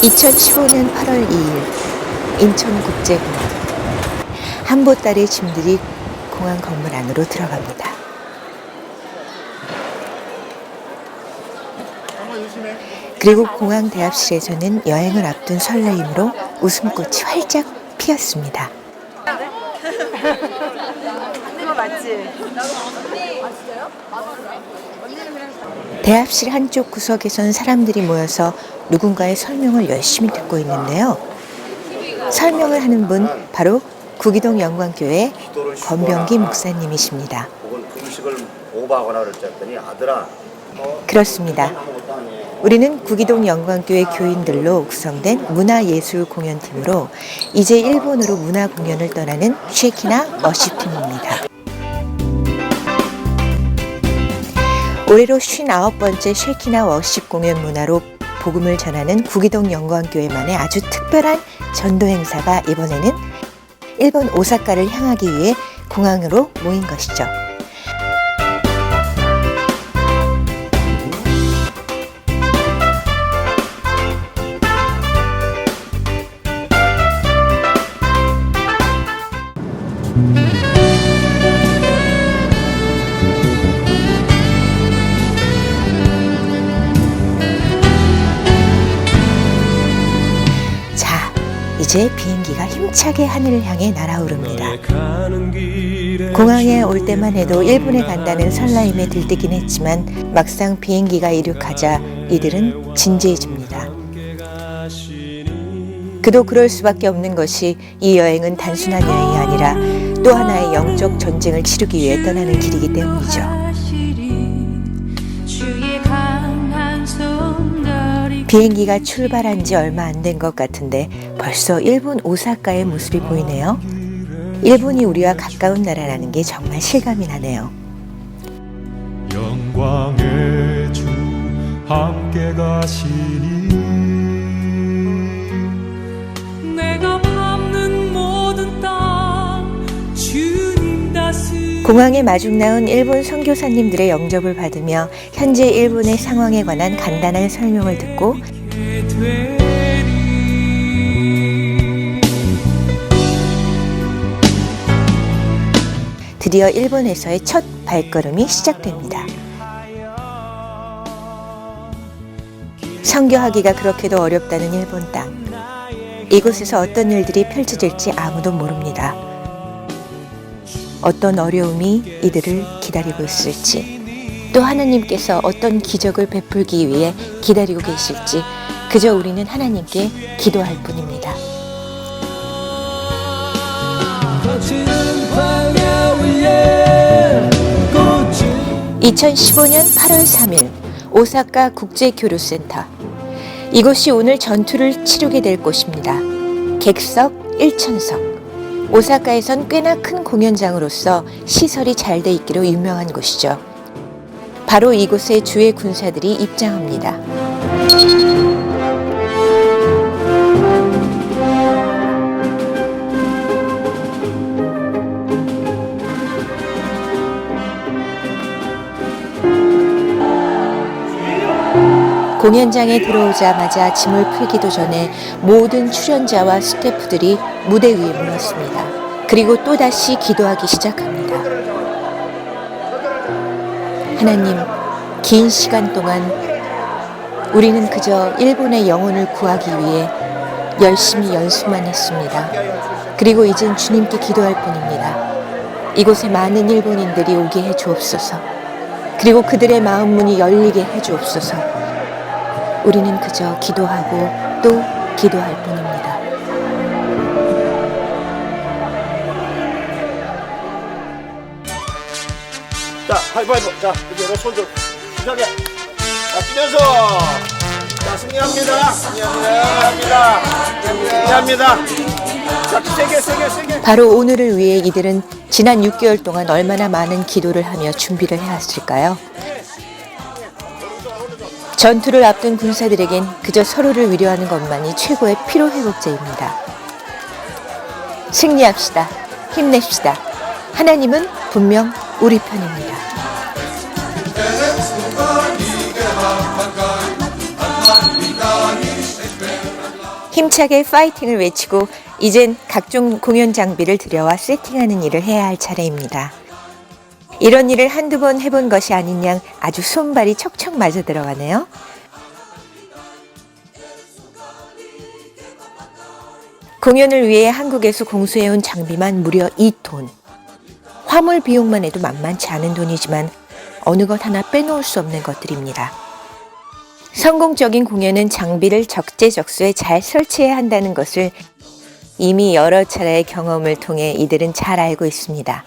2015년 8월 2일 인천국제공항. 한 보따리 짐들이 공항 건물 안으로 들어갑니다. 그리고 공항 대합실에서는 여행을 앞둔 설레임으로 웃음꽃이 활짝 피었습니다. 이거 맞지? 대합실 한쪽 구석에선 사람들이 모여서 누군가의 설명을 열심히 듣고 있는데요. 설명을 하는 분 바로 구기동 영광교회 권병기 목사님이십니다. 음식을 오버하거나 그랬더니 아들아. 그렇습니다. 우리는 구기동 영광교회 교인들로 구성된 문화예술 공연팀으로 이제 일본으로 문화 공연을 떠나는 쉐키나 워십팀입니다. 올해로 59번째 쉐키나 워십 공연 문화로 복음을 전하는 구기동 영광교회만의 아주 특별한 전도 행사가 이번에는 일본 오사카를 향하기 위해 공항으로 모인 것이죠. 이제 비행기가 힘차게 하늘을 향해 날아오릅니다. 공항에 올 때만 해도 일본에 간다는 설레임에 들뜨긴 했지만 막상 비행기가 이륙하자 이들은 진지해집니다. 그도 그럴 수밖에 없는 것이 이 여행은 단순한 여행이 아니라 또 하나의 영적 전쟁을 치르기 위해 떠나는 길이기 때문이죠. 비행기가 출발한 지 얼마 안 된 것 같은데 벌써 일본 오사카의 모습이 보이네요. 일본이 우리와 가까운 나라라는 게 정말 실감이 나네요. 영광의 주 함께 가시니 내가 밟는 모든 땅 주님 다스리니. 공항에 마중 나온 일본 선교사님들의 영접을 받으며 현재 일본의 상황에 관한 간단한 설명을 듣고 드디어 일본에서의 첫 발걸음이 시작됩니다. 선교하기가 그렇게도 어렵다는 일본 땅. 이곳에서 어떤 일들이 펼쳐질지 아무도 모릅니다. 어떤 어려움이 이들을 기다리고 있을지, 또 하나님께서 어떤 기적을 베풀기 위해 기다리고 계실지 그저 우리는 하나님께 기도할 뿐입니다. 2015년 8월 3일 오사카 국제교류센터. 이곳이 오늘 전투를 치르게 될 곳입니다. 객석 1,000석. 오사카에선 꽤나 큰 공연장으로서 시설이 잘 돼 있기로 유명한 곳이죠. 바로 이곳에 주의 군사들이 입장합니다. 공연장에 들어오자마자 짐을 풀기도 전에 모든 출연자와 스태프들이 무대 위에 모였습니다. 그리고 또다시 기도하기 시작합니다. 하나님, 긴 시간 동안 우리는 그저 일본의 영혼을 구하기 위해 열심히 연습만 했습니다. 그리고 이젠 주님께 기도할 뿐입니다. 이곳에 많은 일본인들이 오게 해 주옵소서. 그리고 그들의 마음 문이 열리게 해 주옵소서. 우리는 그저 기도하고 또 기도할 뿐입니다. 자, 하이파이브. 자, 이제 여러 손 좀 시작해. 자, 뛰면서. 자, 승리합니다. 승리합니다. 승리합니다. 자, 세게. 바로 오늘을 위해 이들은 지난 6개월 동안 얼마나 많은 기도를 하며 준비를 해왔을까요? 전투를 앞둔 군사들에겐 그저 서로를 위로하는 것만이 최고의 피로회복제입니다. 승리합시다. 힘냅시다. 하나님은 분명 우리 편입니다. 힘차게 파이팅을 외치고 이젠 각종 공연 장비를 들여와 세팅하는 일을 해야 할 차례입니다. 이런 일을 한두 번 해본 것이 아닌 양 아주 손발이 척척 맞아 들어가네요. 공연을 위해 한국에서 공수해온 장비만 무려 2톤. 화물 비용만 해도 만만치 않은 돈이지만 어느 것 하나 빼놓을 수 없는 것들입니다. 성공적인 공연은 장비를 적재적소에 잘 설치해야 한다는 것을 이미 여러 차례의 경험을 통해 이들은 잘 알고 있습니다.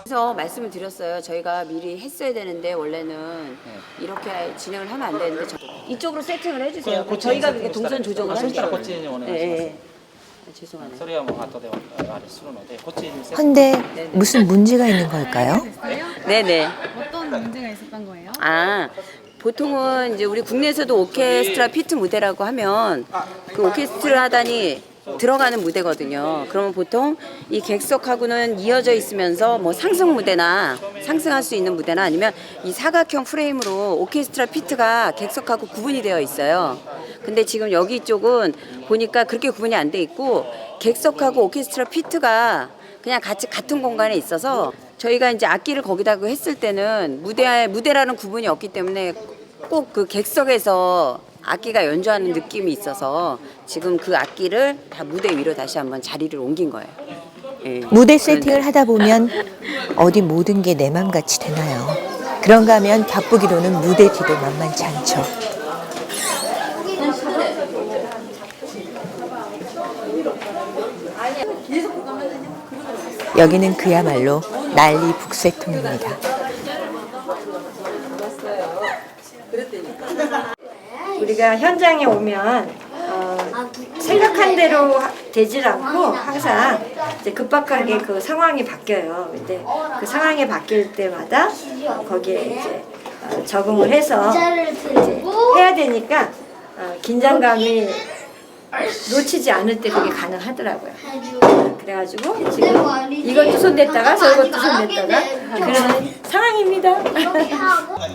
그래서 말씀을 드렸어요. 저희가 미리 했어야 되는데 원래는 이렇게 진행을 하면 안 되는데 이쪽으로 세팅을 해주세요. 저희가 그게 동선 조정을 할게요. 네. 죄송하네요. それはもう後であれするのでこっちに 헌데 무슨 문제가 있는 걸까요? 네네. 어떤 문제가 있었던 거예요? 아 보통은 이제 우리 국내에서도 오케스트라 피트 무대라고 하면 그 오케스트라 하단이 들어가는 무대거든요. 그러면 보통 이 객석하고는 이어져 있으면서 뭐 상승 무대나 상승할 수 있는 무대나 아니면 이 사각형 프레임으로 오케스트라 피트가 객석하고 구분이 되어 있어요. 근데 지금 여기 쪽은 보니까 그렇게 구분이 안 돼 있고 객석하고 오케스트라 피트가 그냥 같이 같은 공간에 있어서 저희가 이제 악기를 거기다 했을 때는 무대라는 구분이 없기 때문에 꼭 그 객석에서 악기가 연주하는 느낌이 있어서 지금 그 악기를 다 무대 위로 다시 한번 자리를 옮긴 거예요. 예. 무대 세팅을 하다 보면 어디 모든 게 내 맘같이 되나요? 그런가 하면 바쁘기로는 무대 뒤도 만만치 않죠. 여기는 그야말로 난리 북새통입니다. 우리가 현장에 오면 생각한 대로 되질 않고 항상 이제 급박하게 그 상황이 바뀌어요. 근데 그 상황이 바뀔 때마다 거기에 이제 적응을 해서 이제 해야 되니까 긴장감이 놓치지 않을 때 그게 가능하더라고요. 그래가지고 지금 이것도 손댔다가 저것도 손댔다가 그러는 상황입니다.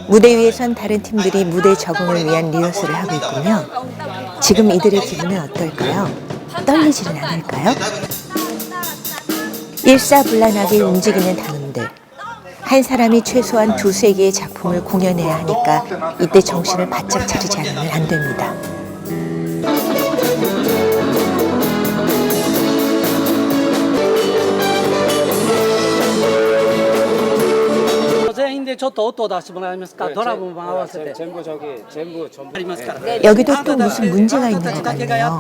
무대 위에선 다른 팀들이 무대 적응을 위한 리허설을 하고 있군요. 지금 이들의 기분은 어떨까요? 떨리지는 않을까요? 일사불란하게 움직이는 단원들. 한 사람이 최소한 2-3개의 작품을 공연해야 하니까 이때 정신을 바짝 차리지 않으면 안 됩니다. 여기도 또 무슨 문제가 있는 것 같네요.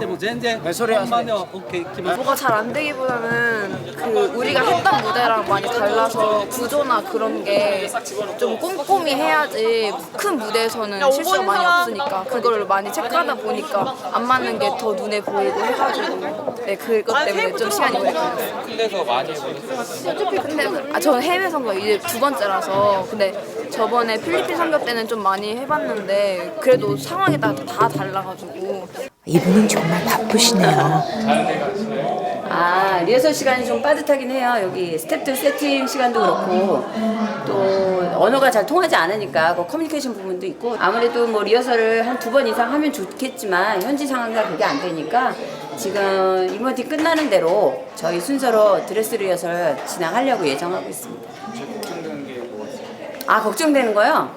뭐가 잘 안 되기보다는 그 우리가 했던 무대랑 많이 달라서 구조나 그런 게 좀 꼼꼼히 해야지 큰 무대에서는 실수가 많이 없으니까 그걸 많이 체크하다 보니까 안 맞는 게 더 눈에 보이고 해가지고 네 그것 때문에 좀 시간이 오래 걸렸어요. 군대에서 많이 해보셨어요? 근데 저는 해외 선거 이제 2번째라서 근데 저번에 필리핀 선거 때는 좀 많이 해봤는데 그래도 상황에 따라 다 달라가지고 이분은 정말 바쁘시네요. 아 리허설 시간이 좀 빠듯하긴 해요. 여기 스태프들 세팅 시간도 그렇고 또 언어가 잘 통하지 않으니까 그 커뮤니케이션 부분도 있고 아무래도 뭐 리허설을 한 2번 이상 하면 좋겠지만 현지 상황과 그게 안 되니까 지금 이모티 끝나는 대로 저희 순서로 드레스 리허설 진행하려고 예정하고 있습니다. 아 걱정되는 거요?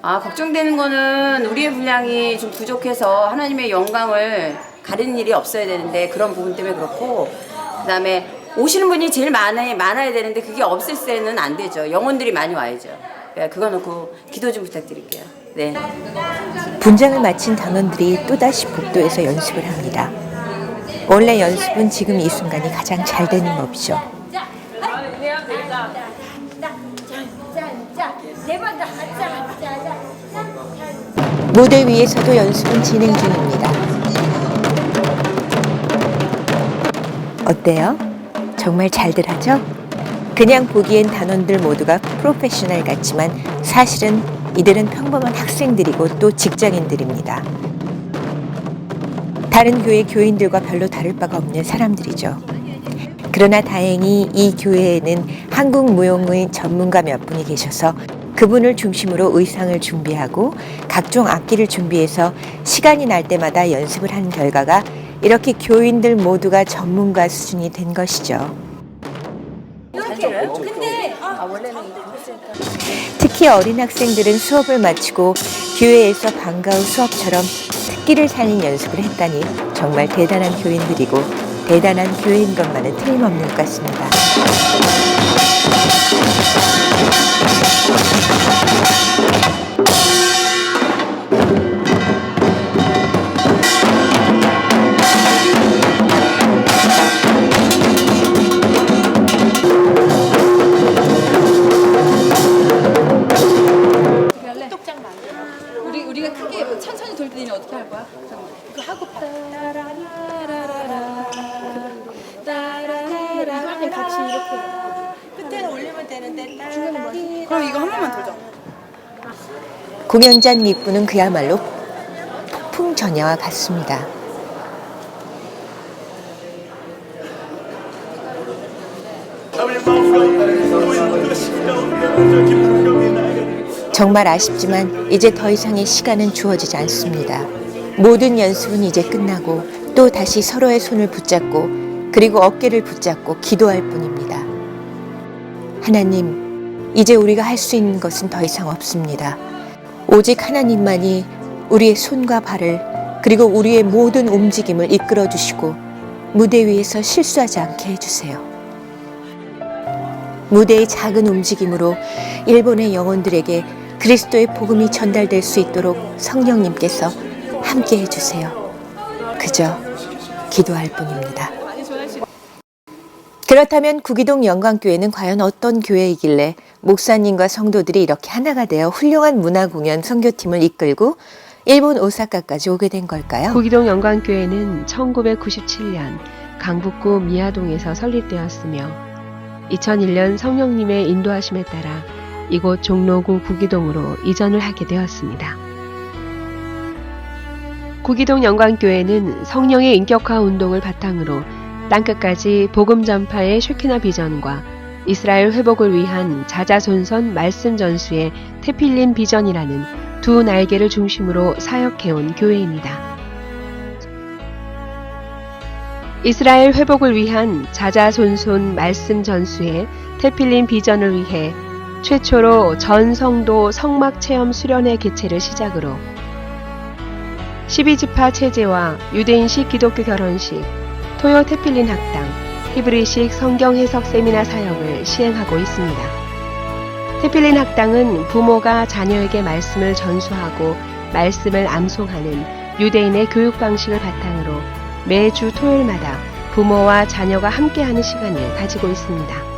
아 걱정되는 거는 우리의 분량이 좀 부족해서 하나님의 영광을 가리는 일이 없어야 되는데 그런 부분 때문에 그렇고 그다음에 오시는 분이 제일 많아야 되는데 그게 없을 때는 안 되죠. 영혼들이 많이 와야죠. 그거 놓고 기도 좀 부탁드릴게요. 네. 분장을 마친 단원들이 또다시 복도에서 연습을 합니다. 원래 연습은 지금 이 순간이 가장 잘 되는 법이죠. 무대 위에서도 연습은 진행 중입니다. 어때요? 정말 잘들 하죠? 그냥 보기엔 단원들 모두가 프로페셔널 같지만 사실은 이들은 평범한 학생들이고 또 직장인들입니다. 다른 교회 교인들과 별로 다를 바가 없는 사람들이죠. 그러나 다행히 이 교회에는 한국 무용의 전문가 몇 분이 계셔서 그분을 중심으로 의상을 준비하고 각종 악기를 준비해서 시간이 날 때마다 연습을 한 결과가 이렇게 교인들 모두가 전문가 수준이 된 것이죠. 특히 어린 학생들은 수업을 마치고 교회에서 방과 후 수업처럼 특기를 살린 연습을 했다니 정말 대단한 교인들이고 대단한 교회인 것만은 틀림없는 것 같습니다. 우리가 크게 천천히 돌 때는 어떻게 할 거야? 이거 하고 따라라라 같이 이렇게 끝에는 올리면 되는데 그럼 이거 한 번만 돌자. 공연장 입구는 그야말로 폭풍 전야와 같습니다. 정말 아쉽지만 이제 더 이상의 시간은 주어지지 않습니다. 모든 연습은 이제 끝나고 또 다시 서로의 손을 붙잡고 그리고 어깨를 붙잡고 기도할 뿐입니다. 하나님, 이제 우리가 할 수 있는 것은 더 이상 없습니다. 오직 하나님만이 우리의 손과 발을 그리고 우리의 모든 움직임을 이끌어 주시고 무대 위에서 실수하지 않게 해주세요. 무대의 작은 움직임으로 일본의 영혼들에게 그리스도의 복음이 전달될 수 있도록 성령님께서 함께 해주세요. 그저 기도할 뿐입니다. 그렇다면 구기동 영광교회는 과연 어떤 교회이길래 목사님과 성도들이 이렇게 하나가 되어 훌륭한 문화공연 선교팀을 이끌고 일본 오사카까지 오게 된 걸까요? 구기동 영광교회는 1997년 강북구 미아동에서 설립되었으며 2001년 성령님의 인도하심에 따라 이곳 종로구 구기동으로 이전을 하게 되었습니다. 구기동 영광교회는 성령의 인격화 운동을 바탕으로 땅끝까지 복음 전파의 쉐키나 비전과 이스라엘 회복을 위한 자자손손 말씀 전수의 테필린 비전이라는 두 날개를 중심으로 사역해온 교회입니다. 이스라엘 회복을 위한 자자손손 말씀 전수의 테필린 비전을 위해 최초로 전 성도 성막 체험 수련회 개최를 시작으로 12지파 체제와 유대인식 기독교 결혼식, 토요 테필린 학당, 히브리식 성경 해석 세미나 사역을 시행하고 있습니다. 테필린 학당은 부모가 자녀에게 말씀을 전수하고 말씀을 암송하는 유대인의 교육 방식을 바탕으로 매주 토요일마다 부모와 자녀가 함께하는 시간을 가지고 있습니다.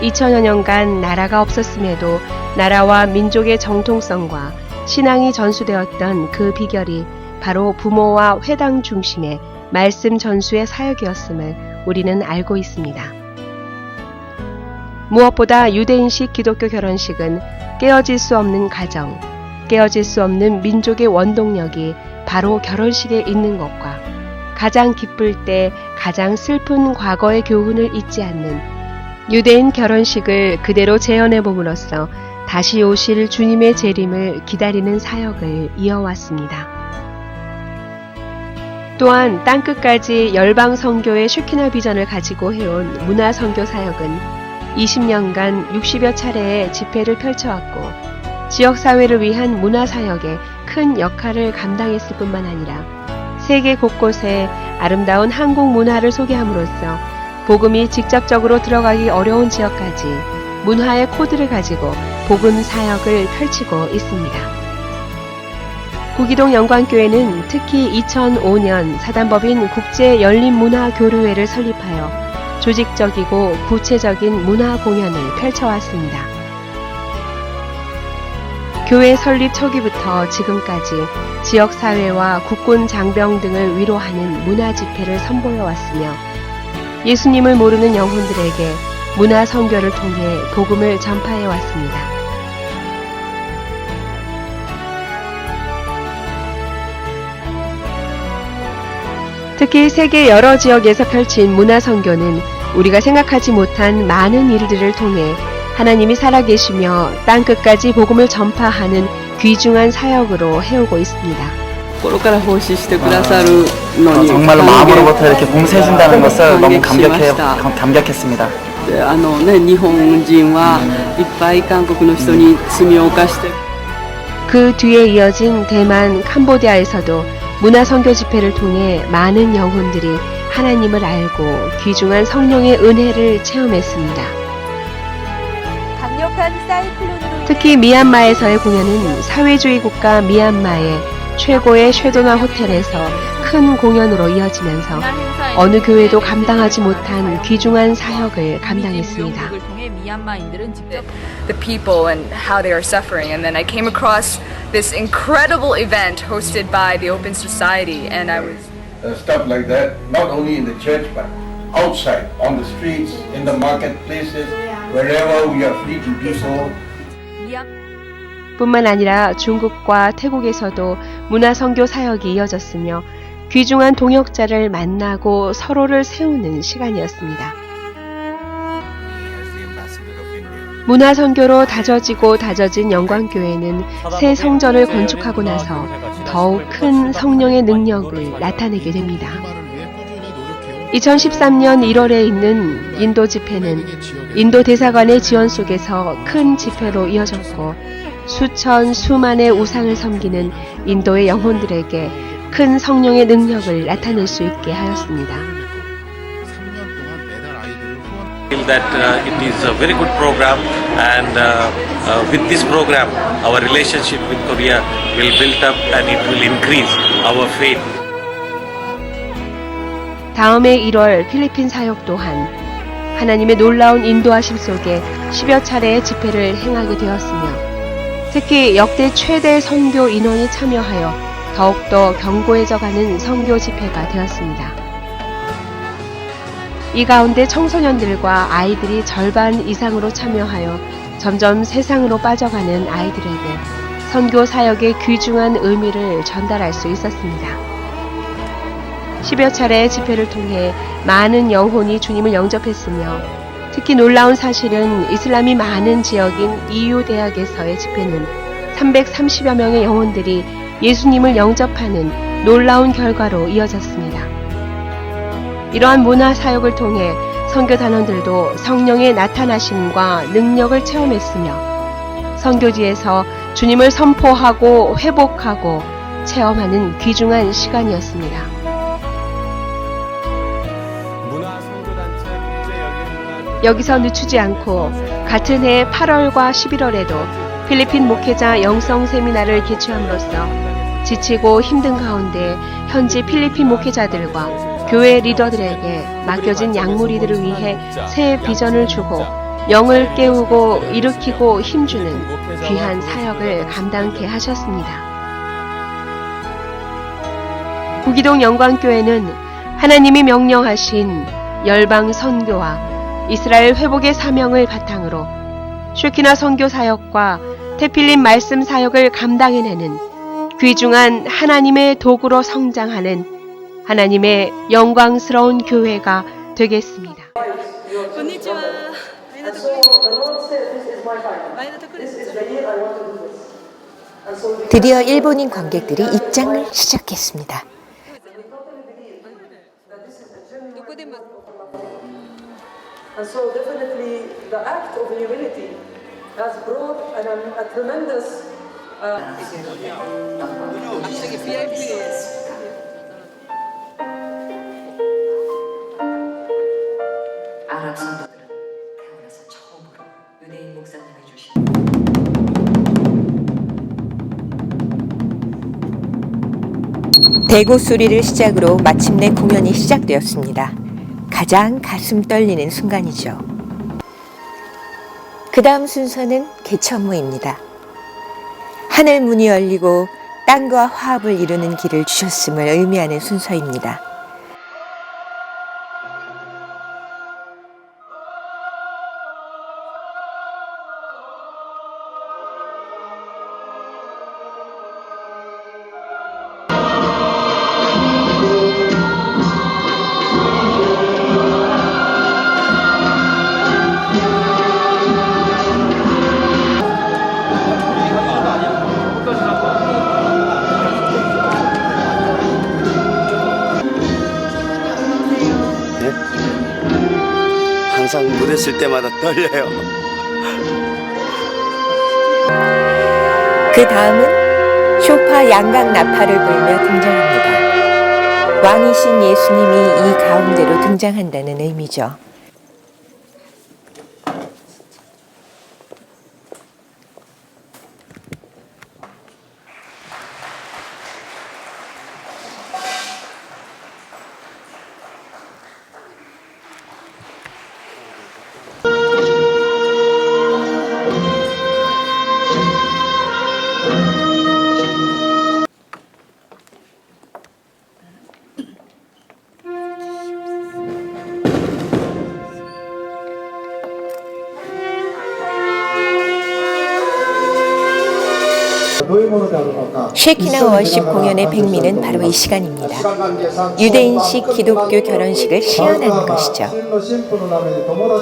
2000여 년간 나라가 없었음에도 나라와 민족의 정통성과 신앙이 전수되었던 그 비결이 바로 부모와 회당 중심의 말씀 전수의 사역이었음을 우리는 알고 있습니다. 무엇보다 유대인식 기독교 결혼식은 깨어질 수 없는 가정, 깨어질 수 없는 민족의 원동력이 바로 결혼식에 있는 것과 가장 기쁠 때 가장 슬픈 과거의 교훈을 잊지 않는 유대인 결혼식을 그대로 재현해 봄으로써 다시 오실 주님의 재림을 기다리는 사역을 이어왔습니다. 또한 땅끝까지 열방 선교의 쉐키나 비전을 가지고 해온 문화 선교 사역은 20년간 60여 차례의 집회를 펼쳐왔고 지역사회를 위한 문화 사역에 큰 역할을 감당했을 뿐만 아니라 세계 곳곳에 아름다운 한국 문화를 소개함으로써 복음이 직접적으로 들어가기 어려운 지역까지 문화의 코드를 가지고 복음 사역을 펼치고 있습니다. 구기동 영광교회는 특히 2005년 사단법인 국제열린문화교류회를 설립하여 조직적이고 구체적인 문화 공연을 펼쳐왔습니다. 교회 설립 초기부터 지금까지 지역사회와 국군 장병 등을 위로하는 문화 집회를 선보여왔으며 예수님을 모르는 영혼들에게 문화 선교를 통해 복음을 전파해 왔습니다. 특히 세계 여러 지역에서 펼친 문화 선교는 우리가 생각하지 못한 많은 일들을 통해 하나님이 살아계시며 땅끝까지 복음을 전파하는 귀중한 사역으로 해오고 있습니다. 정말로 마음으로부터 이렇게 봉사해 준다는 것을 너무 감격했습니다. 그 뒤에 이어진 대만, 캄보디아에서도 문화 선교 집회를 통해 많은 영혼들이 하나님을 알고 귀중한 성령의 은혜를 체험했습니다. 특히 미얀마에서의 공연은 사회주의 국가 미얀마의 최고의 쉐도나 호텔에서 큰 공연으로 이어지면서 어느 교회도 감당하지 못한 귀중한 사역을 감당했습니다. The people and how they are suffering, and then I came across this incredible event hosted by the Open Society, and I was Stuff like that, not only in the church but outside, on the streets, in the marketplaces, wherever we are free to do so. 뿐만 아니라 중국과 태국에서도 문화 선교 사역이 이어졌으며 귀중한 동역자를 만나고 서로를 세우는 시간이었습니다. 문화 선교로 다져진 영광교회는 새 성전을 건축하고 나서 더욱 큰 성령의 능력을 나타내게 됩니다. 2013년 1월에 있는 인도 집회는 인도 대사관의 지원 속에서 큰 집회로 이어졌고 수만의 우상을 섬기는 인도의 영혼들에게 큰 성령의 능력을 나타낼 수 있게 하였습니다. That it is a very good program, and with this program our relationship with Korea will build up and it will increase our faith. 다음해 1월 필리핀 사역 또한 하나님의 놀라운 인도하심 속에 10여 차례의 집회를 행하게 되었으며 특히 역대 최대 선교 인원이 참여하여 더욱더 견고해져가는 선교 집회가 되었습니다. 이 가운데 청소년들과 아이들이 절반 이상으로 참여하여 점점 세상으로 빠져가는 아이들에게 선교 사역의 귀중한 의미를 전달할 수 있었습니다. 10여 차례의 집회를 통해 많은 영혼이 주님을 영접했으며 특히 놀라운 사실은 이슬람이 많은 지역인 EU 대학에서의 집회는 330여 명의 영혼들이 예수님을 영접하는 놀라운 결과로 이어졌습니다. 이러한 문화 사역을 통해 선교 단원들도 성령의 나타나심과 능력을 체험했으며 선교지에서 주님을 선포하고 회복하고 체험하는 귀중한 시간이었습니다. 여기서 늦추지 않고 같은 해 8월과 11월에도 필리핀 목회자 영성 세미나를 개최함으로써 지치고 힘든 가운데 현지 필리핀 목회자들과 교회 리더들에게 맡겨진 약물이들을 위해 새 비전을 주고 영을 깨우고 일으키고 힘주는 귀한 사역을 감당케 하셨습니다. 구기동 영광교회는 하나님이 명령하신 열방 선교와 이스라엘 회복의 사명을 바탕으로 쉐키나 선교 사역과 테필린 말씀 사역을 감당해내는 귀중한 하나님의 도구로 성장하는 하나님의 영광스러운 교회가 되겠습니다. 드디어 일본인 관객들이 입장을 시작했습니다. And so definitely the act of humility has brought a tremendous 아랍 선도들은 태어나서 처음으로 유대인 목사님이 주신 대구 소리를 시작으로 마침내 공연이 시작되었습니다. 가장 가슴 떨리는 순간이죠. 그 다음 순서는 개천무입니다. 하늘 문이 열리고 땅과 화합을 이루는 길을 주셨음을 의미하는 순서입니다. 섰을 때마다 떨려요. 그 다음은 쇼파 양각 나팔을 불며 등장합니다. 왕이신 예수님이 이 가운데로 등장한다는 의미죠. 쉐키나 워십 공연의 백미는 바로 이 시간입니다. 유대인식 기독교 결혼식을 시연하는 것이죠.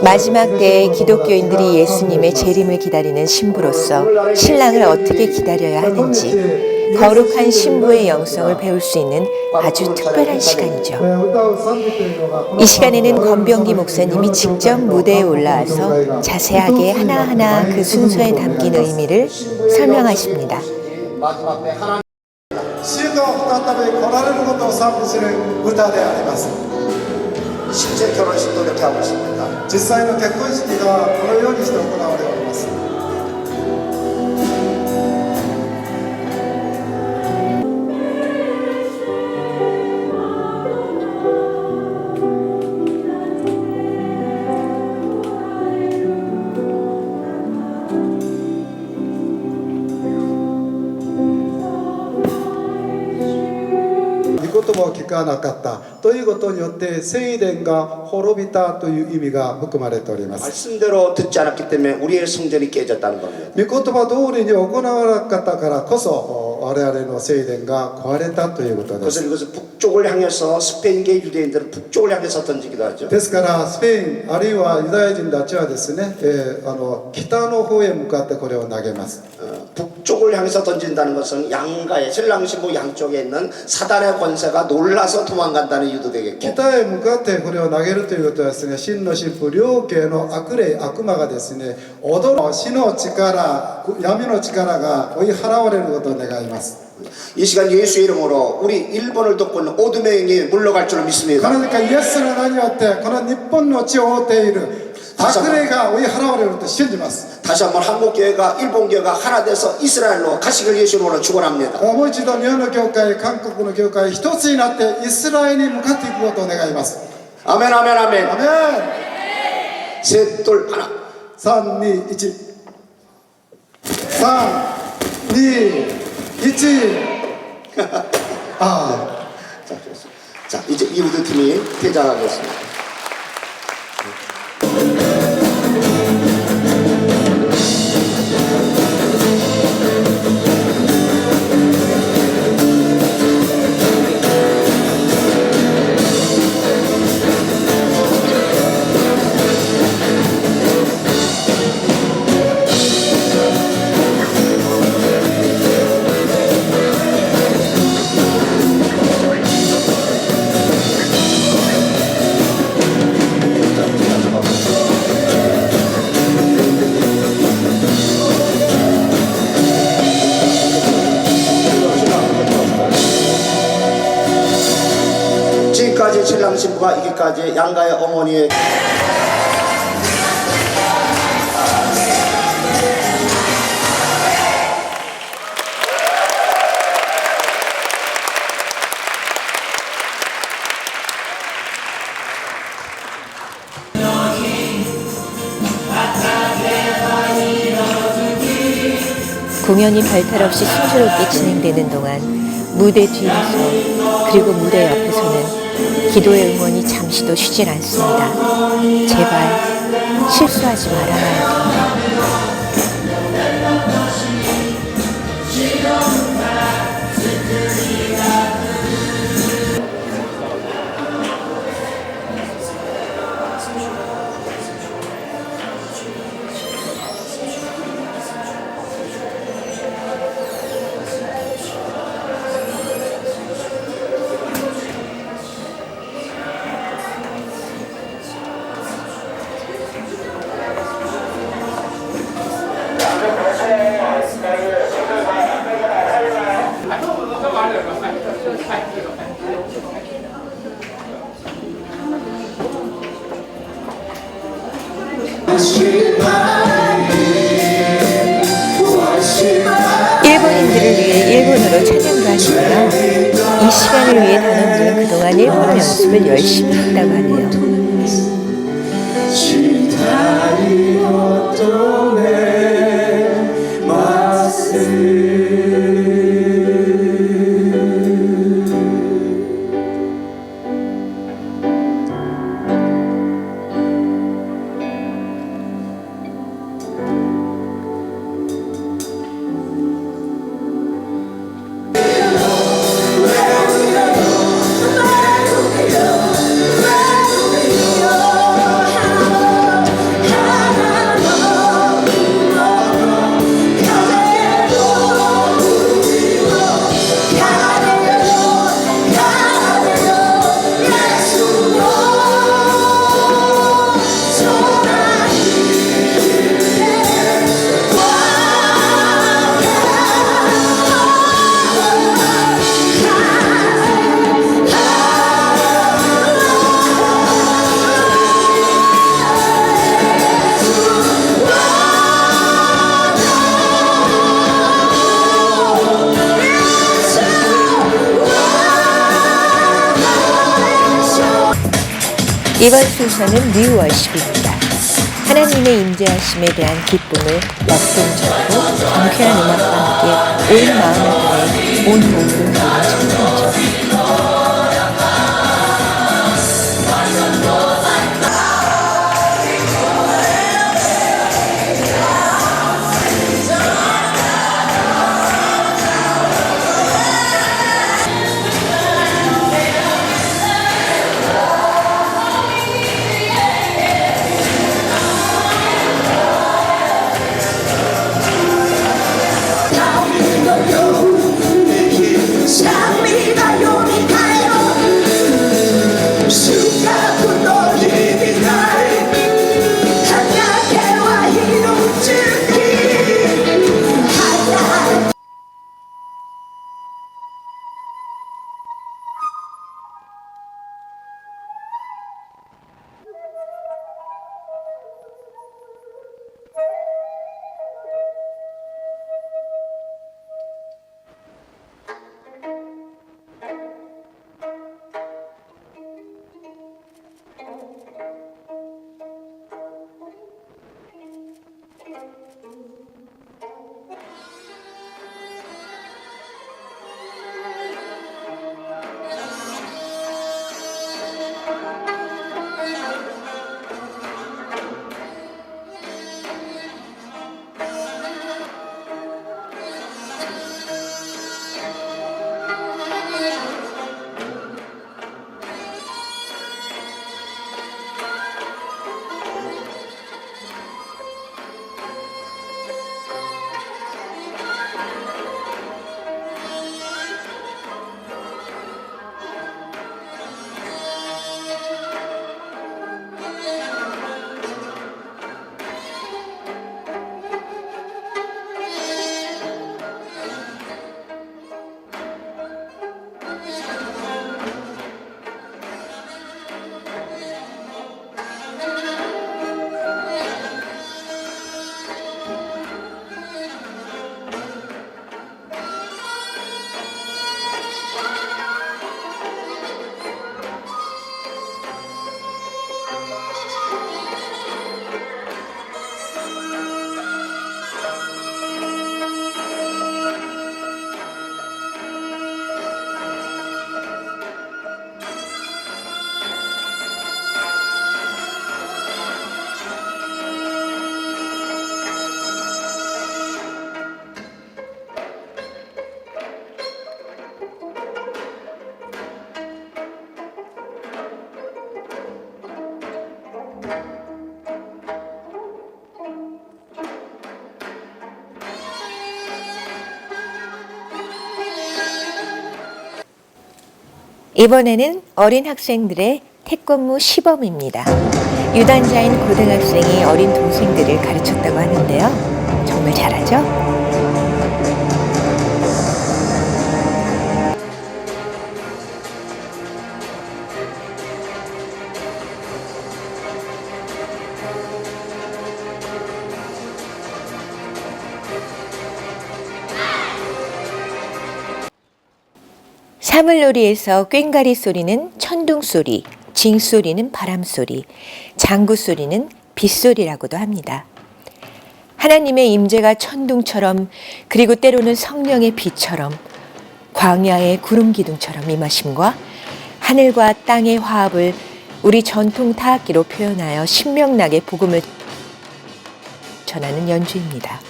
마지막 때에 기독교인들이 예수님의 재림을 기다리는 신부로서 신랑을 어떻게 기다려야 하는지 거룩한 신부의 영성을 배울 수 있는 아주 특별한 시간이죠. 이 시간에는 권병기 목사님이 직접 무대에 올라와서 자세하게 하나하나 그 순서에 담긴 의미를 설명하십니다. 마지막 때 하나님主が再び来られることを賛美する歌であります。 실제 결혼식도 이렇게 하고 있습니다. 実際の結婚式がこのようにして行われております。 言葉を聞かなかったということによって聖殿が滅びたという意味が含まれております。 말씀대로 듣지 않았기 때문에 우리의 성전이 깨졌다는 겁니다. 御言葉通りに行わなかったからこそ我々の聖殿が壊れたということです。 그래서 이것을 북쪽을 향해서 스페인계 유대인들은 북쪽을 향해서 던지기도 하죠. ですからスペインあるいはユダヤ人たちはですね、北の方へ向かってこれを投げます。 북쪽을 향해서 던진다는 것은 양가의 신랑 신부 양쪽에 있는 사단의 권세가 놀라서 도망간다는 유도 되겠고 北へ向かってこれを投げるということはですね、真の神父両家の悪霊悪魔がですね、驚く死の力闇の力が追い払われることを願います。 이 시간 예수의 이름으로 우리 일본을 돕고 있는 어둠의 영이 물러갈 줄 믿습니다. この時間イエスの名によってこの日本の地を覆っている悪霊が追い払われると信じます。 다시 한번 한국 교회가 일본 교회가 하나 돼서 이스라엘로 가시길 예수님으로 축원합니다. もう一度日本の教会韓国の教会一つになってイスラエルに向かっていくことを願います。 아멘 아멘 아멘. 아멘. 셋, 둘, 하나. 3, 2, 1 3, 2, 1 아. 자, 이제 이우드 팀이 퇴장하겠습니다. 지금까지 신랑 신부가 이기까지 양가의 어머니의 공연이 발탈 없이 순조롭게 진행되는 동안 무대 뒤에서 그리고 무대 옆에서는 기도의 응원이 잠시도 쉬질 않습니다. 제발 실수하지 말아야 합니다. 일본인들을 위해 일본어로 찬양도 하는데요. 이 시간을 위해 단원들은 그동안 일본어 연습을 열심히 했다고 하네요. 이번 순서는 뉴월십입니다. 하나님의 임재하심에 대한 기쁨을 역동적으로 경쾌한 음악과 함께 온 마음을 다해 온 몸으로 부르는 찬송이죠. 이번에는 어린 학생들의 태권무 시범입니다. 유단자인 고등학생이 어린 동생들을 가르쳤다고 하는데요. 정말 잘하죠? 사물놀이에서 꽹가리 소리는 천둥 소리, 징 소리는 바람 소리, 장구 소리는 빗소리라고도 합니다. 하나님의 임재가 천둥처럼 그리고 때로는 성령의 비처럼 광야의 구름 기둥처럼 임하심과 하늘과 땅의 화합을 우리 전통 타악기로 표현하여 신명나게 복음을 전하는 연주입니다.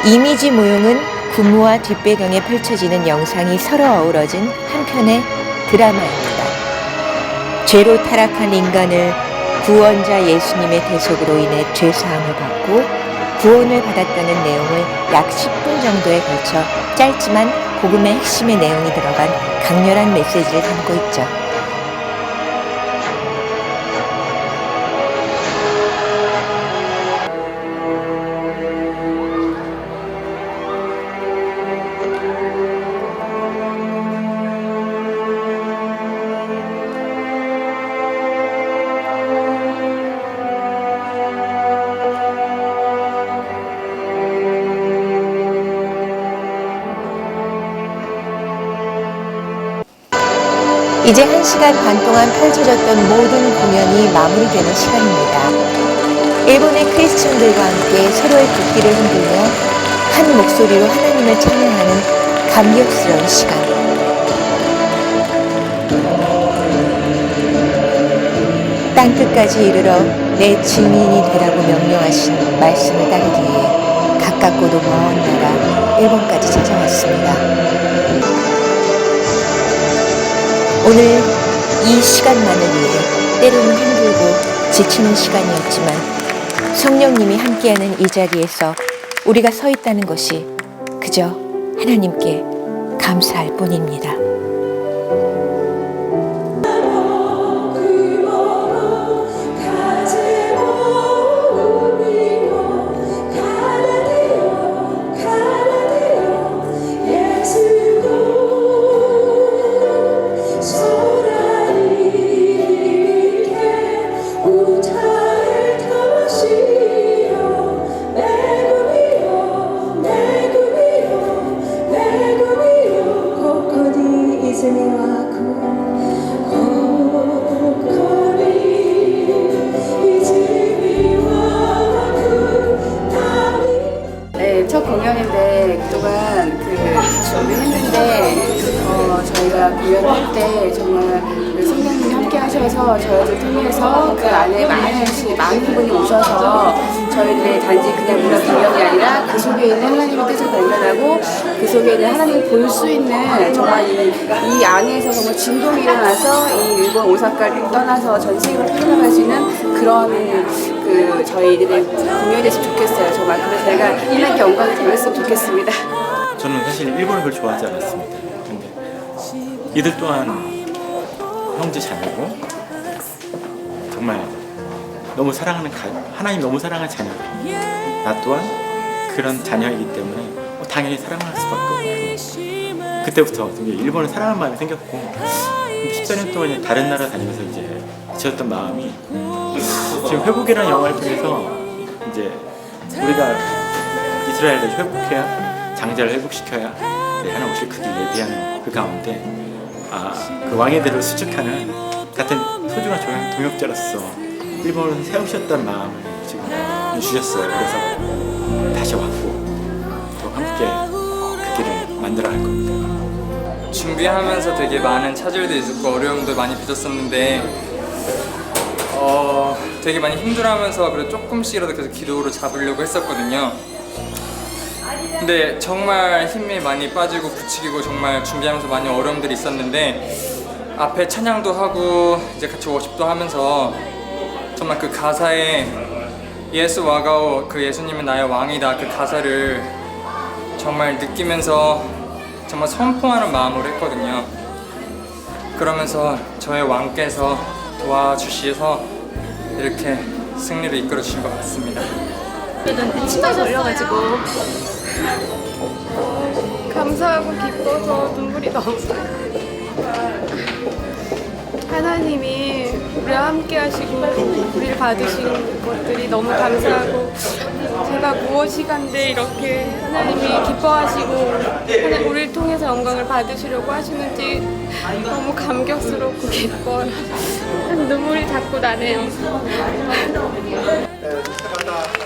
이미지 모형은 구무와 뒷배경에 펼쳐지는 영상이 서로 어우러진 한 편의 드라마입니다. 죄로 타락한 인간을 구원자 예수님의 대속으로 인해 죄사함을 받고 구원을 받았다는 내용을 약 10분 정도에 걸쳐 짧지만 복음의 핵심의 내용이 들어간 강렬한 메시지를 담고 있죠. 이제 1시간 반 동안 펼쳐졌던 모든 공연이 마무리되는 시간입니다. 일본의 크리스천들과 함께 서로의 국기를 흔들며 한 목소리로 하나님을 찬양하는 감격스러운 시간. 땅끝까지 이르러 내 증인이 되라고 명령하신 말씀을 따르기 위해 가깝고도 먼 나라 일본까지 찾아왔습니다. 오늘 이 시간만을 위해 때로는 힘들고 지치는 시간이었지만 성령님이 함께하는 이 자리에서 우리가 서 있다는 것이 그저 하나님께 감사할 뿐입니다. 첫 공연인데 그동안 준비했는데 저희가 공연할 때 정말 성령님이 함께 하셔서 저희를 통해서 그 안에 많은 분이 오셔서 저희들의 단지 그냥 문화 공연이 아니라 그 속에 있는 하나님의 뜻을 발견하고 그 속에 있는 하나님을 볼 수 있는 정말 이 안에서 정말 진동이 일어나서 이 일본 오사카를 떠나서 전 세계로 퍼져나갈 수 있는 그런 저희들의 공연이 됐으면 좋겠어요. 정말 그래서 제가 하나님께 영광을 돌렸으면 좋겠습니다. 저는 사실 일본을 별로 좋아하지 않았습니다. 근데 이들 또한 형제 자매고 정말 너무 사랑하는 하나님 너무 사랑하는 자녀. 나 또한 그런 자녀이기 때문에 당연히 사랑할 수밖에 없고 그때부터 일본을 사랑하는 마음이 생겼고 14년 동안 다른 나라 다니면서 이제 지었던 마음이 지금 회복이라는 영화를 통해서 이제 우리가 이스라엘을 회복해야 장자를 회복시켜야 하나님 오실 그 길 예비하는 그 가운데 그 왕의 대를 수축하는 같은 소중한 동역자로서 일본을 세우셨던 마음을 지금 주셨어요. 그래서 다시 왔고 또 함께 그 길을 만들어 갈 겁니다. 준비하면서 되게 많은 차질도 있었고 어려움도 많이 빚었었는데 되게 많이 힘들어하면서 그래도 조금씩이라도 계속 기도로 잡으려고 했었거든요. 근데 정말 힘이 많이 빠지고 부추기고 정말 준비하면서 많이 어려움들이 있었는데 앞에 찬양도 하고 이제 같이 워십도 하면서 정말 그 가사에 예수 와가오 그 예수님은 나의 왕이다 그 가사를 정말 느끼면서 정말 선포하는 마음으로 했거든요. 그러면서 저의 왕께서 도와주셔서 이렇게 승리를 이끌어 주신 것 같습니다. 치가 걸려가지고 감사하고 기뻐서 눈물이 나왔어요. 하나님이 우리와 함께 하시고 우리를 받으신 것들이 너무 감사하고 제가 무엇이 간데 이렇게 하나님이 기뻐하시고 우리를 통해서 영광을 받으시려고 하시는지 너무 감격스럽고 기뻐요. 눈물이 자꾸 나네요.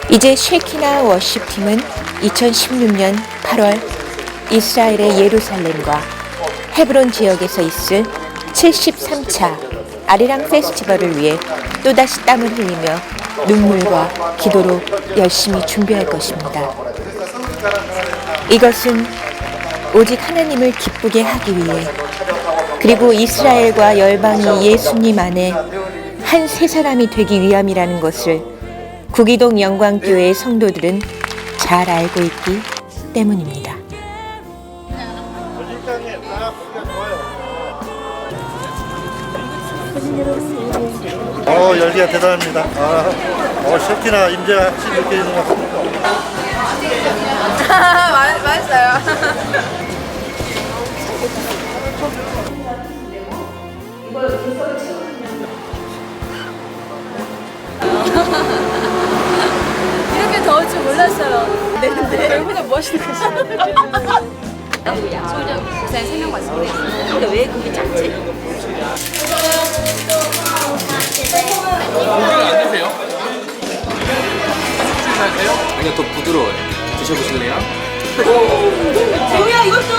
이제 쉐키나 워십팀은 2016년 8월 이스라엘의 예루살렘과 헤브론 지역에서 있을 73차 아리랑 페스티벌을 위해 또다시 땀을 흘리며 눈물과 기도로 열심히 준비할 것입니다. 이것은 오직 하나님을 기쁘게 하기 위해, 그리고 이스라엘과 열방이 예수님 안에 한 세 사람이 되기 위함이라는 것을 구기동 영광교회의 성도들은 잘 알고 있기 때문입니다. 열기가 대단합니다. 셰키나 임재가 확실히 느껴지는 것 같습니다. 맛있어요. 이렇게 더울 줄 몰랐어요. 네. 얼마나 멋있는 거지? 부산 3명 왔습니다. 근데 왜 그게 작지? 안 드세요? 아니요, 더 부드러워요. 드셔보실래요? 뭐야 이것도?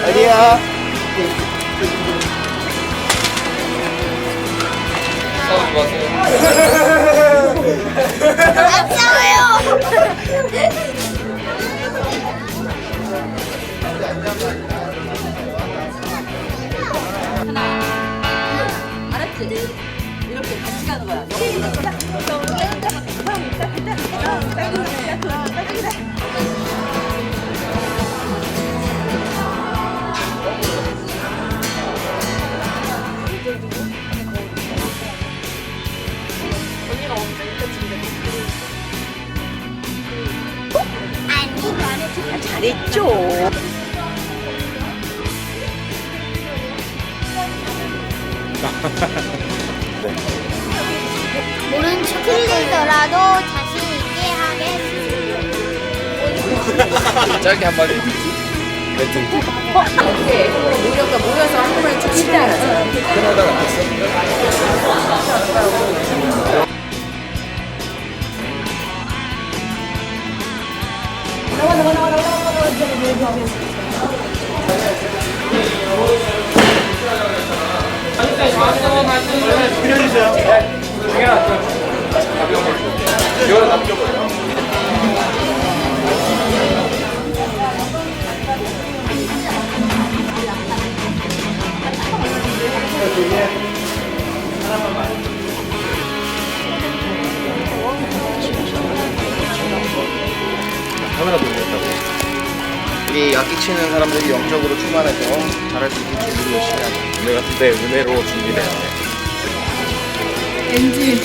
아니야. 안 싸워요. 알았지? 이렇게 같이 가는 거야. 잘했죠. 모른 척 틀리더라도 자신 있게 하겠습니다. 짧게 한마디. 멘트. 모여서 한꺼번에 쭉 치지 않았어요. 편하다가 안 됐어? 이거는 남겨버려. 카메라 돌렸다고. 우리 악기 치는 사람들이 영적으로 충만해서 잘할 수 있게 준비를 열심히 하죠. 오늘 같은 때 은혜로 준비돼요. 엔지.